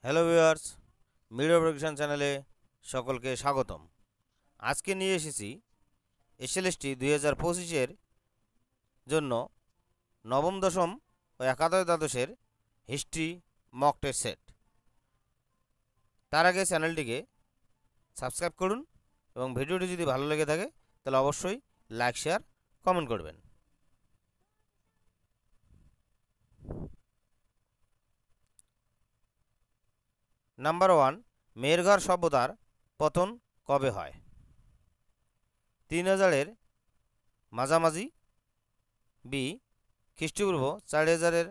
Hello viewers, media production চ্যানেলে সকলকে স্বাগতম। আজকে নিয়ে এসেছি এসএলএসটি 2025-এর জন্য নবম দশম ও একাদশ দ্বাদশের হিস্ট্রি মক টেস্ট সেট। তার আগে চ্যানেলটিকে সাবস্ক্রাইব করুন এবং ভিডিওটি যদি ভালো লেগে থাকে তাহলে অবশ্যই লাইক, শেয়ার, কমেন্ট করবেন। নাম্বার 1, মেহেরগড় সভ্যতার পতন কবে হয়? 3000-এর মাঝামাঝি, বি খ্রিস্টপূর্ব 4000-এর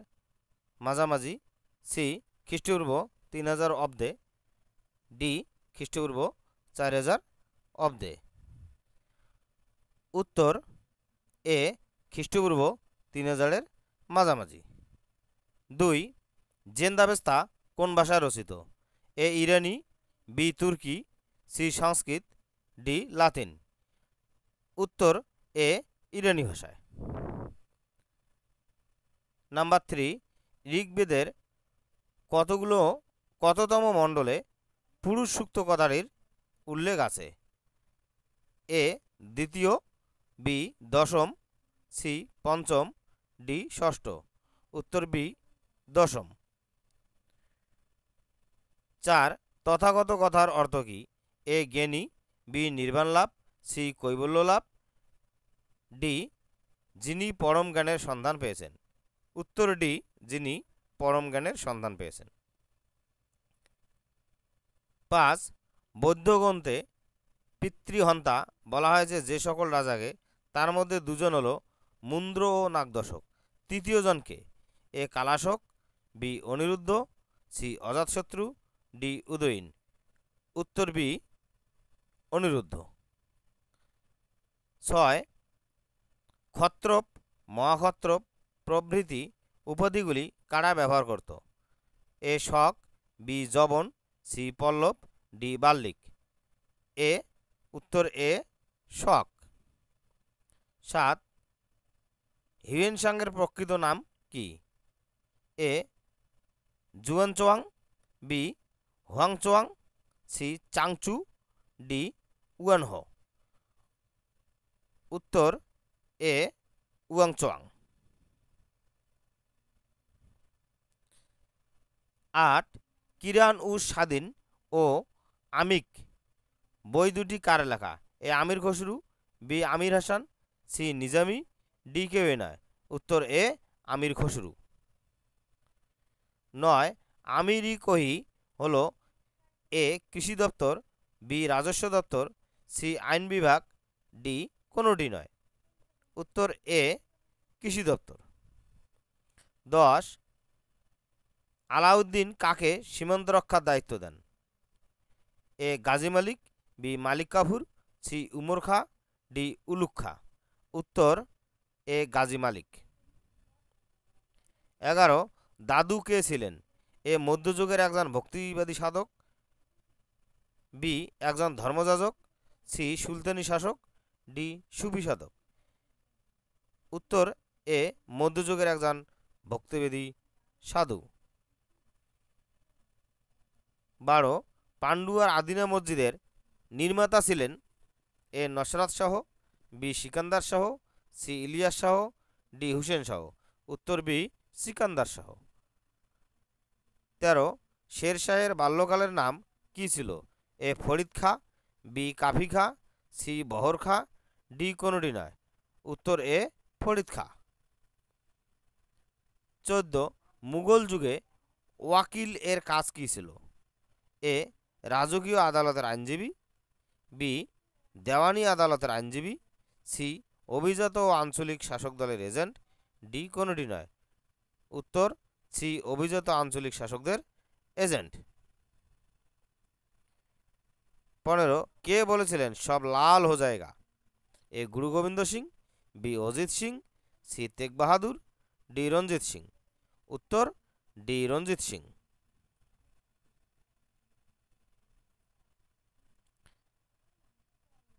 মাঝামাঝি, সি খ্রিস্টপূর্ব 3000 অব্দে, ডি খ্রিস্টপূর্ব 4000 অব্দে। উত্তর এ খ্রিস্টপূর্ব 3000-এর মাঝামাঝি। 2, জেন্দাবেস্তা কোন ভাষায় রচিত? এ ইরানি, বি তুর্কি, সি সংস্কৃত, ডি লাতিন। উত্তর এ ইরানি ভাষায়। নাম্বার 3, ঋগ্বেদের কততম মণ্ডলে পুরুষ সূক্ত কথাটির উল্লেখ আছে? এ দ্বিতীয়, বি দশম, সি পঞ্চম, ডি ষষ্ঠ। উত্তর বি দশম। 4, তথাগত কথার অর্থ কী? এ জ্ঞানী, বি নির্বাণ লাভ, সি কৈবল্য লাভ, ডি যিনি পরম জ্ঞানের সন্ধান পেয়েছেন। উত্তর ডি যিনি পরম জ্ঞানের সন্ধান পেয়েছেন। 5, বৌদ্ধ গ্রন্থে পিতৃহন্তা বলা হয়েছে যে সকল রাজাকে, তার মধ্যে দুজন হলো মুন্দ্র ও নাগদশক। তৃতীয় জনকে? এ কালাশক, বি অনিরুদ্ধ, সি অজাতশত্রু, ডি উদয়ন। উত্তর বি অনিরুদ্ধ। 6, ক্ষত্রপ, মহাক্ষত্রপ প্রভৃতি উপাধিগুলি কারা ব্যবহার করত? এ শক, বি যবন, সি পল্লব, ডি বাল্লিক। এ উত্তর এ শক। 7, হিউয়েনসাংয়ের প্রকৃত নাম কি? এ জুয়ানচোয়াং, বি হুয়াংচোয়াং, সি চাংচু, ডি উয়ানহো। উত্তর এ উয়াংচোয়াং। 8, কিরান উ স্বাধীন ও আমিক বই দুটি কার লেখা? এ আমির খসরু, বি আমির হাসান, সি নিজামি, ডি কেউ নয়। উত্তর এ আমির খসরু। 9, আমির ই কহি হল এ কৃষি দপ্তর, বি রাজস্ব দপ্তর, সি আইন বিভাগ, ডি কোনোটি নয়। উত্তর এ কৃষি দপ্তর। 10, আলাউদ্দিন কাকে সীমান্ত রক্ষার দায়িত্ব দেন? এ গাজী মালিক, বি মালিক কাফুর, সি উমর খা, ডি উলুক খা। উত্তর এ গাজী মালিক। 11, দাদু কে ছিলেন? এ মধ্যযুগের একজন ভক্তিবাদী সাধক, বি একজন ধর্মযাজক, সি সুলতানি শাসক, ডি সুফি সাধক। উত্তর এ মধ্যযুগের একজন ভক্তিবাদী সাধু। 12, পান্ডুয়ার আদিনা মসজিদের নির্মাতা ছিলেন? A Nusrat Shah, B Sikandar Shah, C Ilyas Shah, D Hussain Shah. উত্তর বি সিকান্দার শাহ। 13, শের শাহের বাল্যকালের নাম কি ছিল? এ ফরিদ খা, বি কাফি খা, সি বহর খা, ডি কোনোটি নয়। উত্তর এ ফরিদ খা। 14, মুঘল যুগে ওয়াকিল এর কাজ কি ছিল? এ রাজকীয় আদালতের আইনজীবী, বি দেওয়ানি আদালতের আইনজীবী, সি অভিজাত ও আঞ্চলিক শাসক দলের এজেন্ট, ডি কোনোটি নয়। উত্তর সি অভিজাত আঞ্চলিক শাসকদের এজেন্ট। 15, কে বলেছিলেন সব লাল হো জায়গা? এ গুরু গোবিন্দ সিং, বি অজিত সিং, সি তেগ বাহাদুর, ডি রঞ্জিত সিং। উত্তর ডি রঞ্জিত সিং।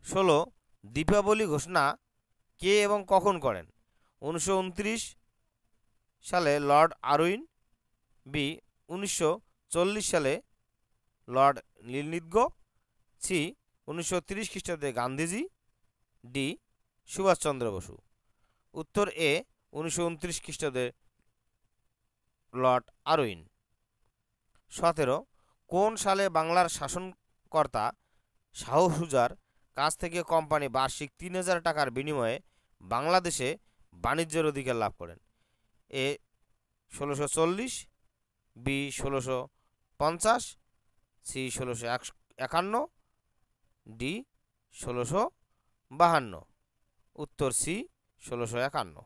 16, দীপাবলি ঘোষণা কে এবং কখন করেন? 1929 সালে লর্ড আরউইন, বি 1940 সালে লর্ড নীলনৃত্য, সি 1930 খ্রিস্টাব্দে গান্ধীজি, ডি সুভাষচন্দ্র বসু। উত্তর এ 1929 খ্রিস্টাব্দে লর্ড আরউইন। 17 কোন সালে বাংলার শাসনকর্তা শাহ সুজার কাছ থেকে কোম্পানি বার্ষিক 3000 টাকার বিনিময়ে বাংলাদেশে বাণিজ্যের অধিকার লাভ করেন? এ 1640, বি 1650, সি 1651, ডি 1652। উত্তর সি 1651।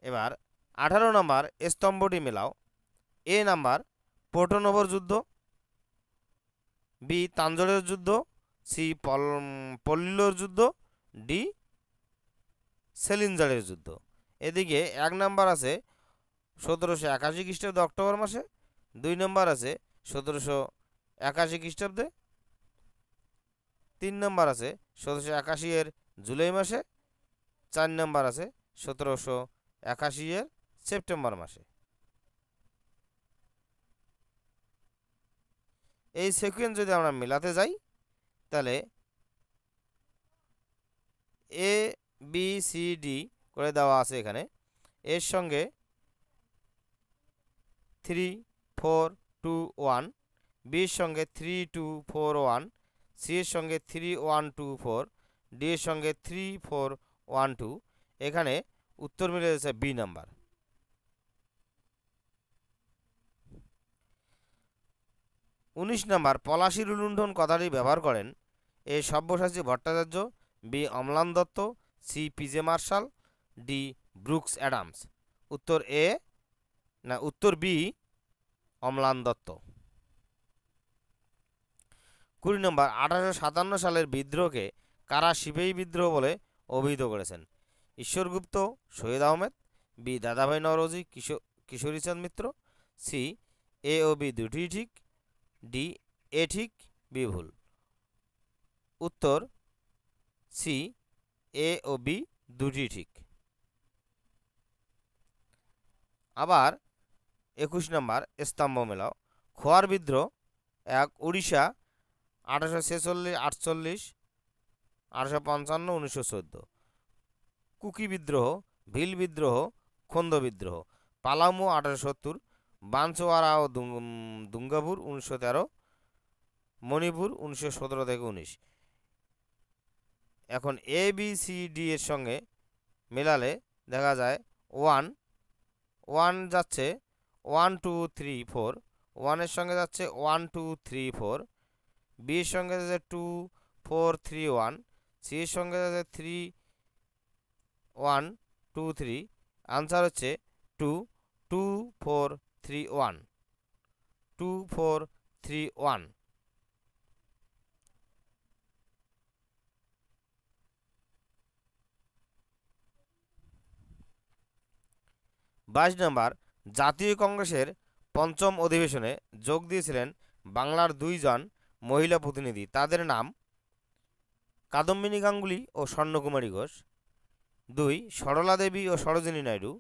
এবার 18 নম্বর স্তম্ভটি মেলাও। এ নাম্বার পোর্টো-নোভোর যুদ্ধ, বি তাঞ্জোরের যুদ্ধ, সি পল্লিলোর যুদ্ধ, ডি সেলিঞ্জারের যুদ্ধ। এদিকে 1 নাম্বার আছে 1781 খ্রিস্টাব্দে অক্টোবর মাসে, 2 নম্বর আছে 1781 খ্রিস্টাব্দে, 3 নম্বর আছে 1781 এর জুলাই মাসে, 4 নম্বর আছে 1781 এর সেপ্টেম্বর মাসে। এই সিকোয়েন্স যদি আমরা মেলাতে যাই তাহলে এ বি সি ডি করে দেওয়া আছে এখানে। এর সঙ্গে 3 4 2 1, বির সঙ্গে 3 2 4 1, সি এর সঙ্গে 3 1 2 4, ডি এর সঙ্গে 3 4 1 2। এখানে উত্তর মিলে যাচ্ছে বি নাম্বার। 19 নাম্বার পলাশীর উলুণ্ঠন কথাটি ব্যবহার করেন? A Sabyasachi Bhattacharya, B Amlan Dutta, C PJ Marshall, D Brooks Adams. উত্তর বি অম্লান দত্ত। 20 নম্বর 1857 সালের বিদ্রোহকে কারা সিপাহী বিদ্রোহ বলে অভিহিত করেছেন? ঈশ্বরগুপ্ত, শহীদ আহমেদ, বি দাদাভাই নওরোজি, কিশোরীচাঁদ মিত্র, সি এ ও বি দুটিই ঠিক, ডি এ ঠিক বি ভুল। উত্তর সি এ ও বি দুটি ঠিক। আবার 21 নম্বর স্তম্ভ মেলাও। খোয়ার বিদ্রোহ 1 উড়িষ্যা 1846 48, 1855 1914। কুকি বিদ্রোহ, ভিল বিদ্রোহ, খন্দ বিদ্রোহ। পালামু 1870, বানসোয়ারা ও দুঙ্গাপুর 1913, মণিপুর 1917 থেকে 19। এখন এ বি সি ডি এর সঙ্গে মেলালে দেখা যায় 1 1 যাচ্ছে 1 2 3 4, 1 এর সঙ্গে যাচ্ছে 1 2 3 4, বি এর সঙ্গে যাচ্ছে 2 4 3 1, সি এর সঙ্গে যাচ্ছে 3 1 2 3। আনসার হচ্ছে 2 2 4 3 1, 2 4 3 1। 22 নম্বর জাতীয় কংগ্রেসের পঞ্চম অধিবেশনে যোগ দিয়েছিলেন বাংলার 2 জন মহিলা প্রতিনিধি। তাদের নাম: কাদম্বিনী গাঙ্গুলি ও স্বর্ণকুমারী ঘোষ, 2 সরলা দেবী ও সরোজিনী নাইডু,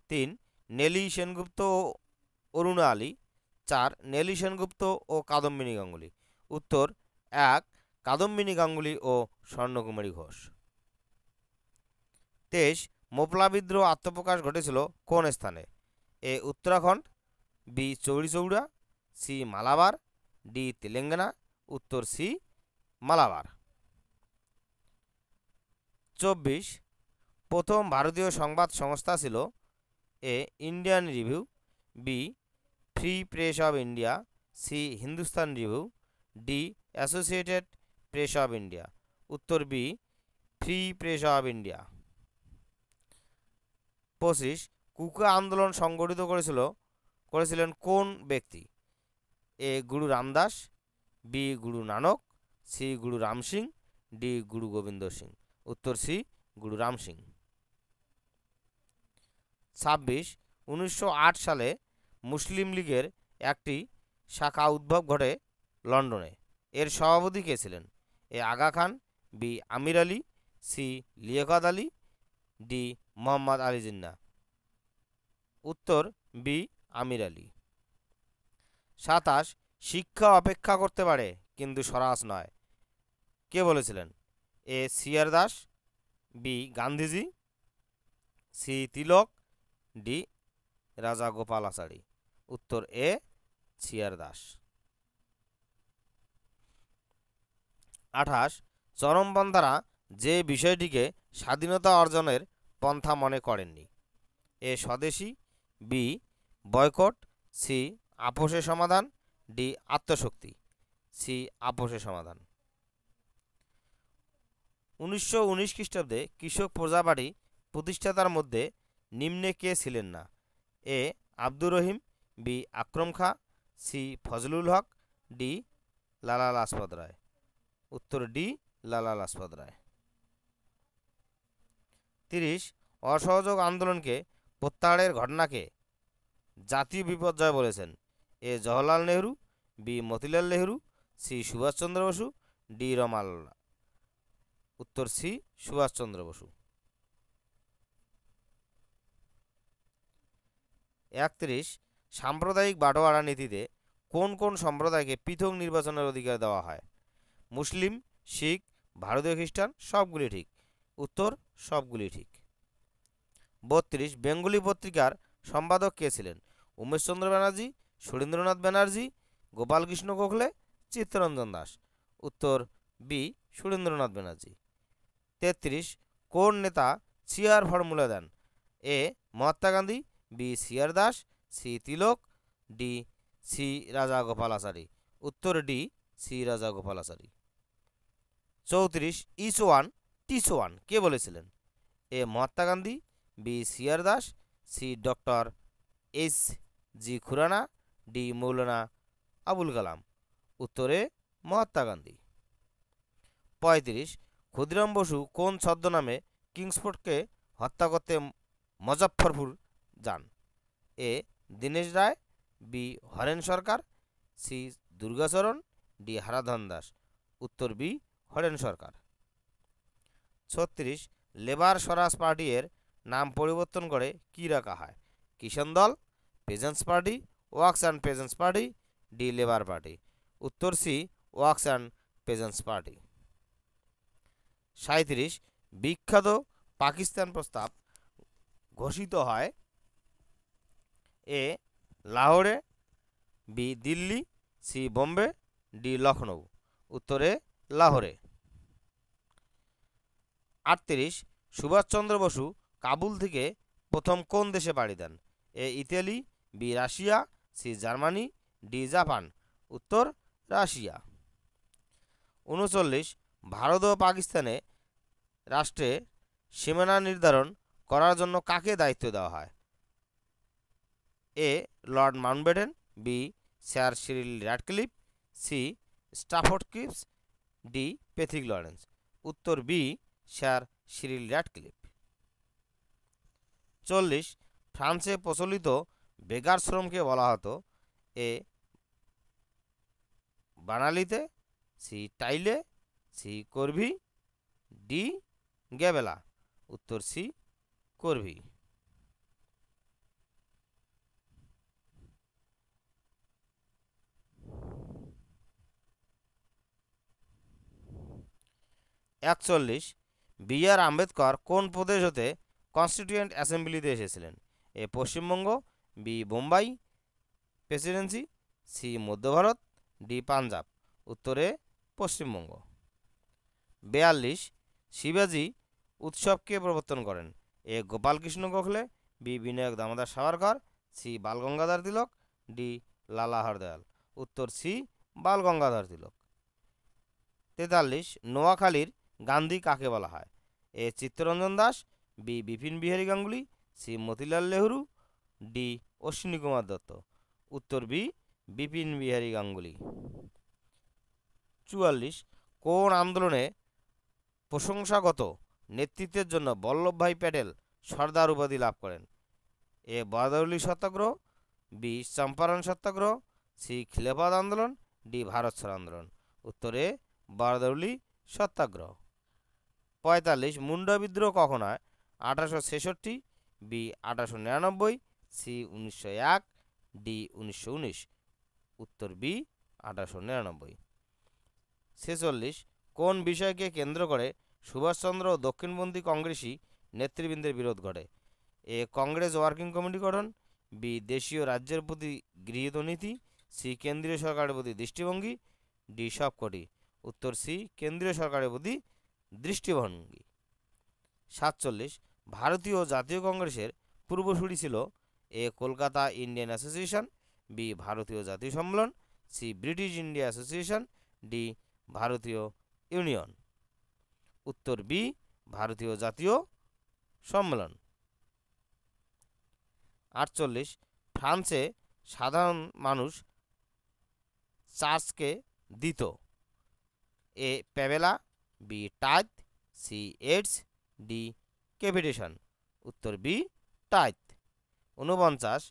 3 নেলি সেনগুপ্ত ও অরুণা আলী, 4 নেলি সেনগুপ্ত ও কাদম্বিনী গাঙ্গুলি। উত্তর 1 কাদম্বিনী গাঙ্গুলি ও স্বর্ণকুমারী ঘোষ। 23 মোপলা বিদ্রোহ আত্মপ্রকাশ ঘটেছিল কোন স্থানে? A Uttarakhand, B Chauri Chaura, C Malabar, D Telangana. উত্তর সি মালাবার। 24 প্রথম ভারতীয় সংবাদ সংস্থা ছিল? A Indian Review, B Free Press of India, C Hindustan Review, D Associated Press of India. উত্তর B Free Press of India. 25 Kuka আন্দোলন সংগঠিত করেছিলেন কোন ব্যক্তি? এ গুরু Ramdas, B Guru Nanak, C Guru Ram Singh, D Guru Gobind Singh. উত্তর সি গুরু রাম সিং। 26 1908 সালে মুসলিম লীগের একটি শাখা উদ্ভব ঘটে লন্ডনে। এর সভাপতি কে ছিলেন? এ আগা খান, বি আমির আলী, সি লিয়াকত আলী, ডি মোহাম্মদ আলী জিন্নাহ। উত্তর বি আমির আলী। 27 শিক্ষা অপেক্ষা করতে পারে কিন্তু স্বরাজ নয়, কে বলেছিলেন? A CR Das, B Gandhiji, C Tilak, D Raja Gopalachari. উত্তর এ সিআর দাস। 28 চরমপন্থারা যে বিষয়টিকে স্বাধীনতা অর্জনের পন্থা মনে করেননি। এ স্বদেশী, বি বয়কট, সি আপোষে সমাধান, ডি আত্মশক্তি। সি আপোষে সমাধান। 1919 খ্রিস্টাব্দে কৃষক প্রজাপার্টি প্রতিষ্ঠাতার মধ্যে নিম্নে কে ছিলেন না? এ আব্দুর রহিম, বি আকরম খাঁ, সি ফজলুল হক, ডি লালা লাজপত রায়। উত্তর ডি লালা লাজপত রায়। 30 অসহযোগ আন্দোলনকে প্রত্যাহারের ঘটনাকে জাতীয় বিপর্যয় বলেছেন। A Jawaharlal Nehru, B Motilal Nehru, C Subhaschandra Bose, D রমাল্লা। উত্তর সি সুভাষচন্দ্র বসু। 31 সাম্প্রদায়িক বাটোয়ারা নীতিতে কোন কোন সম্প্রদায়কে পৃথক নির্বাচনের অধিকার দেওয়া হয়? মুসলিম, শিখ, ভারতীয় খ্রিস্টান, সবগুলি ঠিক। উত্তর সবগুলি ঠিক। 32 বেঙ্গলি পত্রিকার সম্পাদক কে ছিলেন? উমেশচন্দ্র ব্যানার্জি, সুরেন্দ্রনাথ ব্যানার্জি, গোপালকৃষ্ণ গোখলে, চিত্তরঞ্জন দাস। উত্তর বি সুরেন্দ্রনাথ ব্যানার্জি। 33 কোন নেতা সিআর ফর্মুলা দেন? A Mahatma Gandhi, B CR Das, C Tilak, D C Raja Gopalachari. উত্তর D C Raja Gopalachari. 34 each one teach one কে বলেছিলেন? A Mahatma Gandhi, B CR Das, C doctor H G Khurana, D Maulana Abul Kalam. উত্তরে মহাত্মা গান্ধী। 35 ক্ষুদিরাম বসু কোন ছদ্মনামে কিংসফোর্ডকে হত্যা করতে মুজফ্ফরপুর যান? A Dinesh Roy, B Haren Sarkar, C Durgacharan, D Haradhan Das. উত্তর B Haren Sarkar. 36 labour Swaraj party এর নাম পরিবর্তন করে কি রাখা হয়? Kishan Dal, peasants party, works and peasants party, D labour party. উত্তর C works and peasants party. 37 বিখ্যাত পাকিস্তান প্রস্তাব ঘোষিত হয়? এ লাহোরে, B Delhi, C Bombay, D Lucknow. উত্তরে লাহোরে। 38 সুভাষচন্দ্র বসু কাবুল থেকে প্রথম কোন দেশে পাড়ি দেন? A Italy, B Russia, C Germany, D Japan. উত্তর রাশিয়া। 39 ভারত ও পাকিস্তানে রাষ্ট্রে সীমানা নির্ধারণ করার জন্য কাকে দায়িত্ব দেওয়া হয়? A Lord Mountbatten, B Sir Cyril Radcliffe, C Stafford Cripps, D Pethick Lawrence. উত্তর বি স্যার সিরিল র্যাডক্লিফ। 40 ফ্রান্সে প্রচলিত বেগার শ্রমকে বলা হতো? এ বানালিতে, সি টাইলে, সি করভি, ডি গ্যাবেলা। উত্তর সি করভি। 41 বি আর আম্বেদকর কোন প্রদেশ হতে কনস্টিটিউয়েন্ট অ্যাসেম্বলিতে এসেছিলেন? A Paschimbanga, B Bombay presidency, C Madhya Bharat, D Punjab. উত্তরে পশ্চিমবঙ্গ। 42 শিবাজি উৎসবকে প্রবর্তন করেন? এ গোপালকৃষ্ণ গোখলে, বি বিনায়ক দামোদর সাভারকর, সি বালগঙ্গাধর তিলক, ডি লালা হরদয়াল। উত্তর সি বালগঙ্গাধর তিলক। 43 নোয়াখালীর গান্ধী কাকে বলা হয়? A Chittaranjan Das, B Bipin Bihari Ganguly, C Motilal Nehru, D Ashwini Kumar Dutta. উত্তর বি বিপিন বিহারী গাঙ্গুলি। 44 কোন আন্দোলনে প্রশংসাগত নেতৃত্বের জন্য বল্লভভাই প্যাটেল সর্দার উপাধি লাভ করেন? এ বারদৌলি সত্যাগ্রহ, বি চম্পারণ সত্যাগ্রহ, সি খিলাফত আন্দোলন, ডি ভারত ছাড় আন্দোলন। উত্তরে বারদৌলি সত্যাগ্রহ। 45 মুন্ডা বিদ্রোহ কখন হয়? 1866, বি 1899, সি 1901, ডি 1919। উত্তর বি 1899। 46 কোন বিষয়কে কেন্দ্র করে সুভাষচন্দ্র ও দক্ষিণপন্থী কংগ্রেসী নেতৃবৃন্দের বিরোধ ঘটে? এ কংগ্রেস ওয়ার্কিং কমিটি গঠন, বি দেশীয় রাজ্যের প্রতি গৃহীত নীতি, সি কেন্দ্রীয় সরকারের প্রতি দৃষ্টিভঙ্গি, ডি সবকটি। উত্তর সি কেন্দ্রীয় সরকারের প্রতি দৃষ্টিভঙ্গি। 47 ভারতীয় জাতীয় কংগ্রেসের পূর্বসূরি ছিল A Kolkata Indian association, B ভারতীয় জাতীয় সম্মেলন, C British India association, D ভারতীয় ইউনিয়ন। উত্তর বি ভারতীয় জাতীয় সম্মেলন। 48 ফ্রান্সে সাধারণ মানুষ চার্চকে দিত এ প্যাবেলা, B tithe, C aides, D capitation. উত্তর বি টাইথ। 49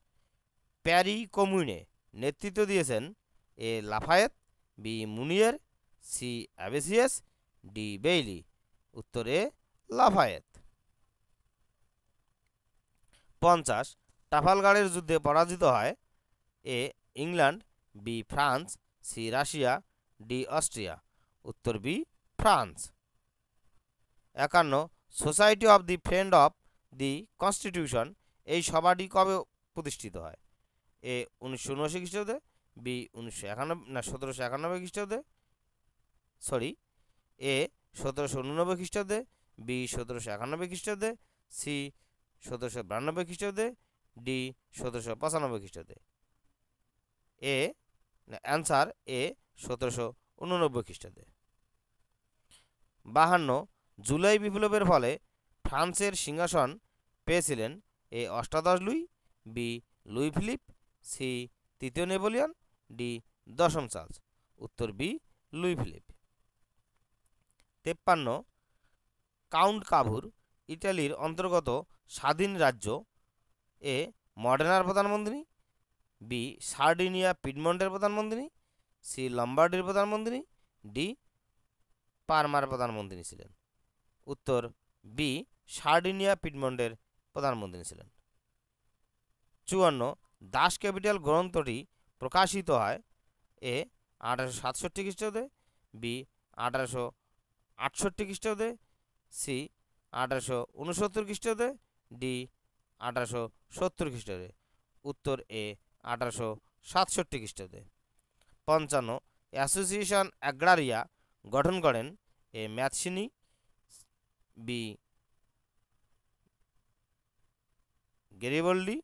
প্যারি কমিউনে নেতৃত্ব দিয়েছেন A Lafayette, B Mounier, C Abbe Sieyes, D Bailly. উত্তর এ লাফায়েত। 50 ট্রাফালগারের যুদ্ধে পরাজিত হয় A England, B France, C Russia, D Austria. উত্তর B France. 51 society of the friend of the constitution এই সভাটি কবে প্রতিষ্ঠিত হয়? এ 1979 খ্রিস্টাব্দে, বি 1791 খ্রিস্টাব্দে, এ 1789 খ্রিস্টাব্দে, বি 1791 খ্রিস্টাব্দে, সি 1792 খ্রিস্টাব্দে, ডি 1795 খ্রিস্টাব্দে। অ্যান্সার এ 1789 খ্রিস্টাব্দে। 52 জুলাই বিপ্লবের ফলে ফ্রান্সের সিংহাসন পেয়েছিলেন এ অষ্টাদশ Louis, B Louis Philippe, C তৃতীয় নেপোলিয়ন, ডি দশম চার্লস। উত্তর B Louis Philippe. 53 count Cavour ইটালির অন্তর্গত স্বাধীন রাজ্য এ মডেনার প্রধানমন্ত্রী, বি সার্ডিনিয়া পিডমন্টের প্রধানমন্ত্রী, সি লম্বার্ডির প্রধানমন্ত্রী, ডি পারমার প্রধানমন্ত্রী ছিলেন। উত্তর বি সার্ডিনিয়া পিডমন্টের প্রধানমন্ত্রী ছিলেন। 54 দাস ক্যাপিটাল গ্রন্থটি প্রকাশিত হয় এ 1867 খ্রিস্টাব্দে, বি 1868 খ্রিস্টাব্দে, সি 1869 খ্রিস্টাব্দে, ডি 1870 খ্রিস্টাব্দে। উত্তর এ 1867 খ্রিস্টাব্দে। 55 অ্যাসোসিয়েশন অ্যাগ্রারিয়া গঠন করেন A Mazzini, B Garibaldi,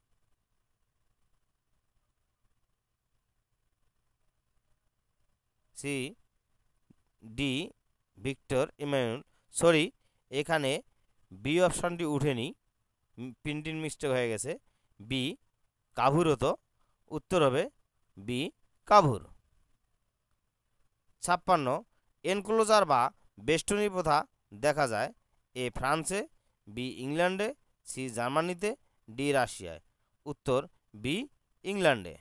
C D Victor Emmanuel. এখানে বি অপশানটি উঠেনি, প্রিন্টিং মিস্টেক হয়ে গেছে, বি কাভুর হতো। উত্তর হবে বি কাভুর। 56 এনক্লোজার বা বেষ্টনী প্রথা দেখা যায় এ ফ্রান্সে, বি ইংল্যান্ডে, সি জার্মানিতে, ডি রাশিয়ায়। উত্তর বি ইংল্যান্ডে।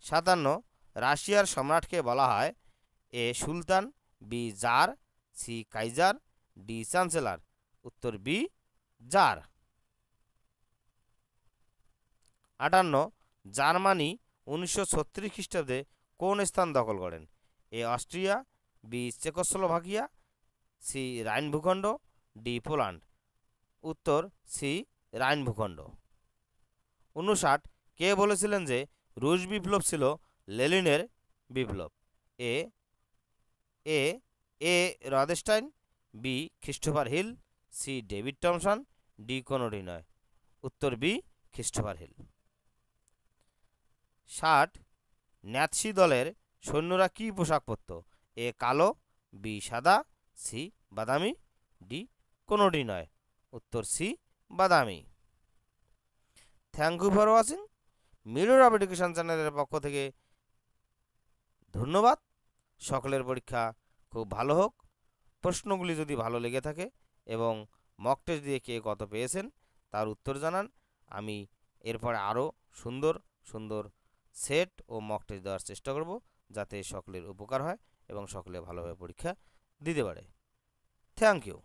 57 রাশিয়ার সম্রাটকে বলা হয় এ সুলতান, B tsar, C kaiser, D chancellor. উত্তর বি জার। 58 জার্মানি 1936 খ্রিস্টাব্দে কোন স্থান দখল করেন? A Austria, B Czechoslovakia, C Rhine ভূখণ্ড, ডি পোল্যান্ড। উত্তর সি রাইন ভূখণ্ড। 59 কে বলেছিলেন যে রুশ বিপ্লব ছিল লেনিনের বিপ্লব? A A A Rothstein, B Christopher Hill, C David Thomson, D কোনোটি নয়। উত্তর বি ক্রিস্টোফার হিল। 60 ন্যাৎসি দলের সৈন্যরা কি পোশাক পরত? এ কালো, বি সাদা, সি বাদামি, ডি কোনোটি নয়। উত্তর সি বাদামি। Thank you for watching. Mirror of education চ্যানেলের পক্ষ থেকে ধন্যবাদ। সকলের পরীক্ষা খুব ভালো হোক। প্রশ্নগুলি যদি ভালো লেগে থাকে এবং মক টেস্ট দিয়ে কে কত পেয়েছেন তার উত্তর জানান। আমি এরপরে আরও সুন্দর সুন্দর সেট ও মক টেস্ট দেওয়ার চেষ্টা করব, যাতে সকলের উপকার হয় এবং সকলে ভালোভাবে পরীক্ষা দিতে পারে। Thank you.